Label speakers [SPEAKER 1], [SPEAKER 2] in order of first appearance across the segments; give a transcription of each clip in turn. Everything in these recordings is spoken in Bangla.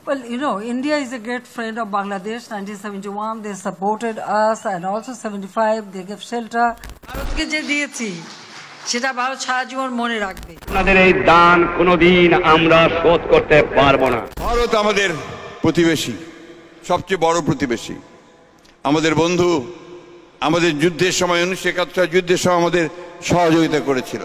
[SPEAKER 1] Well, India is a great friend of Bangladesh. 1971, they supported us, and also 75, they gave shelter. ভারতকে যে দিয়েছি সেটা ভারত সারা জীবন মনে রাখবে।
[SPEAKER 2] আপনাদের এই দান কোনোদিন আমরা শোধ করতে পারবো না।
[SPEAKER 3] ভারত আমাদের প্রতিবেশী, সবচেয়ে বড় প্রতিবেশী, আমাদের বন্ধু। আমাদের যুদ্ধের সময় 1971 যুদ্ধের সময় আমাদের সহযোগিতা করেছিল।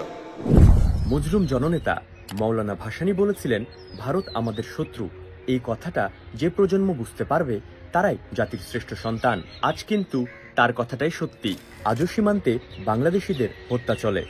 [SPEAKER 4] মজলুম জননেতা মৌলানা ভাসানী বলেছিলেন, ভারত আমাদের শত্রু। এই কথাটা যে প্রজন্ম বুঝতে পারবে তারাই জাতির শ্রেষ্ঠ সন্তান। আজ কিন্তু তার কথাটাই সত্যি। আজও সীমান্তে বাংলাদেশিদের হত্যা চলে,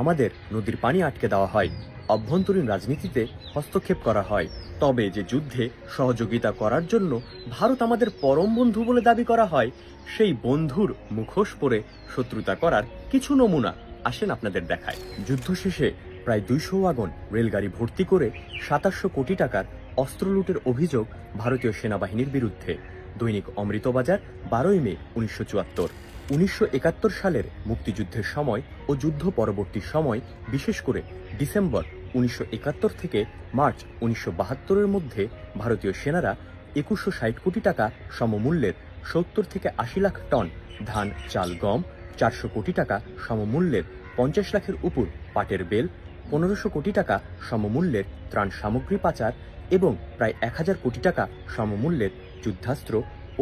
[SPEAKER 4] আমাদের নদীর পানি আটকে দেওয়া হয়, অভ্যন্তরীণ রাজনীতিতে হস্তক্ষেপ করা হয়। তবে যে যুদ্ধে সহযোগিতা করার জন্য ভারত আমাদের পরম বন্ধু বলে দাবি করা হয়, সেই বন্ধুর মুখোশ পরে শত্রুতা করার কিছু নমুনা আসেন আপনাদের দেখায়। যুদ্ধ শেষে প্রায় 200 ওয়াগন রেলগাড়ি ভর্তি করে 2700 কোটি টাকার অস্ত্র লুটের অভিযোগ ভারতীয় সেনাবাহিনীর বিরুদ্ধে। দৈনিক অমৃতবাজার 12 মে 1974। 1971 সালের মুক্তিযুদ্ধের সময় ও যুদ্ধ পরবর্তী সময়, বিশেষ করে ডিসেম্বর 1971 থেকে মার্চ 1972-এর মধ্যে ভারতীয় সেনারা 2160 কোটি টাকা সমমূল্যের 70 থেকে 80 লাখ টন ধান, চাল, গম, 400 কোটি টাকা সমমূল্যের 50 লাখের উপর পাটের বেল, 1500 কোটি টাকা সমমূল্যের ত্রাণ সামগ্রী পাচার এবং প্রায় 1000 কোটি টাকা সমমূল্যের যুদ্ধাস্ত্র,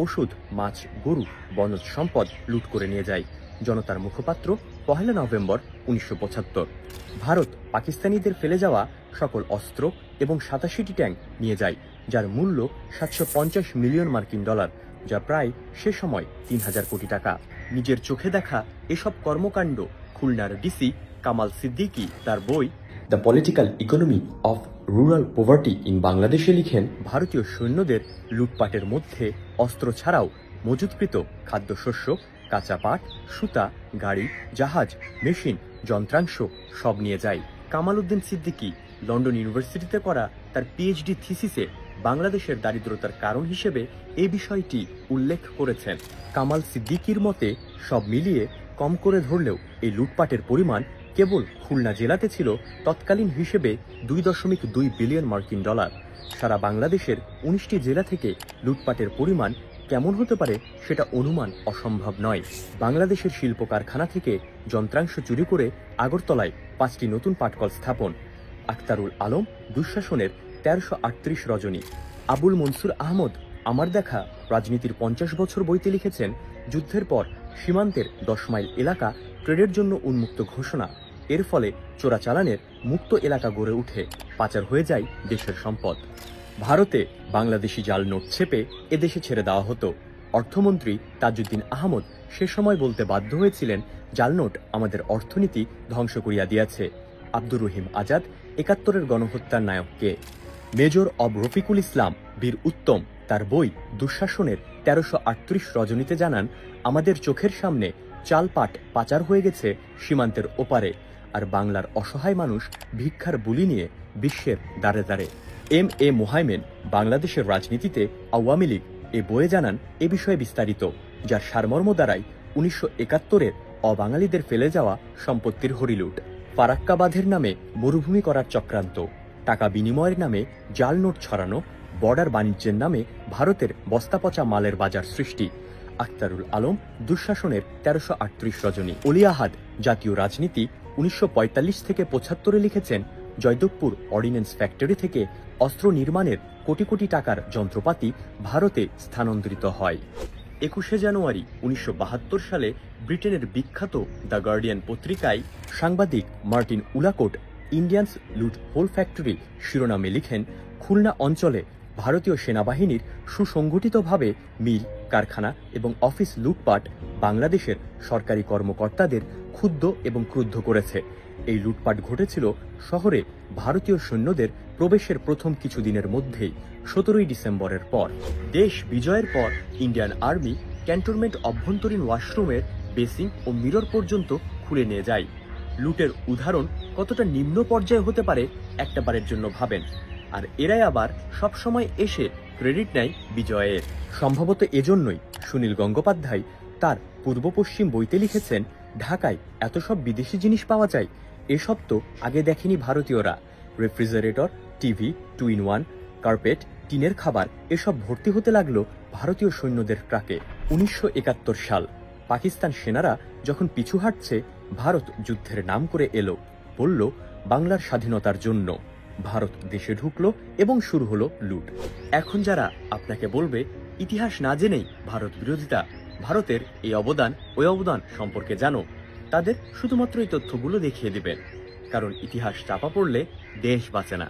[SPEAKER 4] ওষুধ, মাছ, গরু, বনজ সম্পদ লুট করে নিয়ে যায়। জনতার মুখপাত্র 1 নভেম্বর 1975। ভারত পাকিস্তানিদের ফেলে যাওয়া সকল অস্ত্র এবং 87টি ট্যাঙ্ক নিয়ে যায়, যার মূল্য 750 মিলিয়ন মার্কিন ডলার, যা প্রায় সে সময় 3000 কোটি টাকা। নিজের চোখে দেখা এসব কর্মকাণ্ড খুলনার ডিসি কামাল সিদ্দিকী তার বই the political economy of rural poverty in বাংলাদেশে লিখেন, ভারতীয় সৈন্যদের লুটপাটের মধ্যে অস্ত্র ছাড়াও মজুতকৃত খাদ্যশস্য, কাঁচা পাট, সুতা, গাড়ি, জাহাজ, মেশিন, যন্ত্রাংশ সব নিয়ে যায়। কামাল উদ্দিন সিদ্দিকী লন্ডন ইউনিভার্সিটিতে করা তার পিএইচডি থিসিসে বাংলাদেশের দারিদ্রতার কারণ হিসেবে এই বিষয়টি উল্লেখ করেছেন। কামাল সিদ্দিকীর মতে, সব মিলিয়ে কম করে ধরলেও এই লুটপাটের পরিমাণ কেবল খুলনা জেলাতে ছিল তৎকালীন হিসেবে 2.2 বিলিয়ন মার্কিন ডলার। সারা বাংলাদেশের 19টি জেলা থেকে লুটপাটের পরিমাণ কেমন হতে পারে সেটা অনুমান অসম্ভব নয়। বাংলাদেশের শিল্প কারখানা থেকে যন্ত্রাংশ চুরি করে আগরতলায় 5টি নতুন পাটকল স্থাপন। আখতারুল আলম দুঃশাসনের 1338 রজনী। আবুল মনসুর আহমদ আমার দেখা রাজনীতির 50 বছর বইতে লিখেছেন, যুদ্ধের পর সীমান্তের 10 মাইল এলাকা ট্রেডের জন্য উন্মুক্ত ঘোষণা। এর ফলে চোরাচালানের মুক্ত এলাকা গড়ে উঠে, পাচার হয়ে যায় দেশের সম্পদ। ভারতে বাংলাদেশি জাল নোট ছেপে এদেশে ছেড়ে দেওয়া হতো। অর্থমন্ত্রী তাজউদ্দিন আহমদ সে সময় বলতে বাধ্য হয়েছিলেন, জাল নোট আমাদের অর্থনীতি ধ্বংস করিয়া দিয়াছে। আব্দুর রহিম আজাদ 71-এর গণহত্যার নায়ক কে? মেজর অব রফিকুল ইসলাম বীর উত্তম তার বই দুঃশাসনের 1338 রজনীতে জানান, আমাদের চোখের সামনে চাল পাট পাচার হয়ে গেছে সীমান্তের ওপারে, আর বাংলার অসহায় মানুষ ভিক্ষার বুলি নিয়ে বিশ্বের দ্বারে দ্বারে। এম.এ. মোহাইমেন বাংলাদেশের রাজনীতিতে আওয়ামী লীগ এ বইয়ে জানান এ বিষয়ে বিস্তারিত, যার সারমর্ম দ্বারাই 1971-এর অবাঙালিদের ফেলে যাওয়া সম্পত্তির হরিলুট, ফারাক্কা বাঁধের নামে মরুভূমি করার চক্রান্ত, টাকা বিনিময়ের নামে জাল নোট ছড়ানো, বর্ডার বাণিজ্যের নামে ভারতের বস্তাপচা মালের বাজার সৃষ্টি। আখতারুল আলম দুঃশাসনের 1338 রজনী। অলি আহাদ জাতীয় রাজনীতি 1945 থেকে 75-এ লিখেছেন, জয়দেবপুর অর্ডিন্যান্স ফ্যাক্টরি থেকে অস্ত্র নির্মাণের কোটি কোটি টাকার যন্ত্রপাতি ভারতে স্থানান্তরিত হয়। 21শে জানুয়ারি 1972 সালে ব্রিটেনের বিখ্যাত দ্য গার্ডিয়ান পত্রিকায় সাংবাদিক মার্টিন উলাকোট ইন্ডিয়ান্স লুট হোল ফ্যাক্টরি শিরোনামে লিখেন, খুলনা অঞ্চলে ভারতীয় সেনাবাহিনীর সুসংগঠিতভাবে মিল, কারখানা এবং অফিস লুটপাট বাংলাদেশের সরকারি কর্মকর্তাদের ক্ষুব্ধ এবং ক্রুদ্ধ করেছে। এই লুটপাট ঘটেছিল শহরে ভারতীয় সৈন্যদের প্রবেশের প্রথম কিছুদিনের মধ্যেই, 17 ডিসেম্বরের পর। দেশ বিজয়ের পর ইন্ডিয়ান আর্মি ক্যান্টনমেন্ট অভ্যন্তরীণ ওয়াশরুমের বেসিন ও মিরর পর্যন্ত খুলে নিয়ে যায়। লুটের উদাহরণ কতটা নিম্ন পর্যায়ে হতে পারে একটা বারের জন্য ভাবেন, আর এরাই আবার সবসময় এসে ক্রেডিট নেয় বিজয়ের। সম্ভবত এজন্যই সুনীল গঙ্গোপাধ্যায় তার পূর্ব পশ্চিম বইতে লিখেছেন, ঢাকায় এত সব বিদেশি জিনিস পাওয়া যায়, এসব তো আগে দেখেনি ভারতীয়রা। রেফ্রিজারেটর, টিভি, 2-in-1, কার্পেট, টিনের খাবার এসব ভর্তি হতে লাগলো ভারতীয় সৈন্যদের ট্রাকে। 1971 সাল পাকিস্তান সেনারা যখন পিছু হাঁটছে, ভারত যুদ্ধের নাম করে এলো, বলল বাংলার স্বাধীনতার জন্য। ভারত দেশে ঢুকলো এবং শুরু হলো লুট। এখন যারা আপনাকে বলবে ইতিহাস না জেনেই ভারত বিরোধিতা, ভারতের এই অবদান ওই অবদান সম্পর্কে জানো, তাদের শুধুমাত্র এই তথ্যগুলো দেখিয়ে দিবেন, কারণ ইতিহাস চাপা পড়লে দেশ বাঁচে না।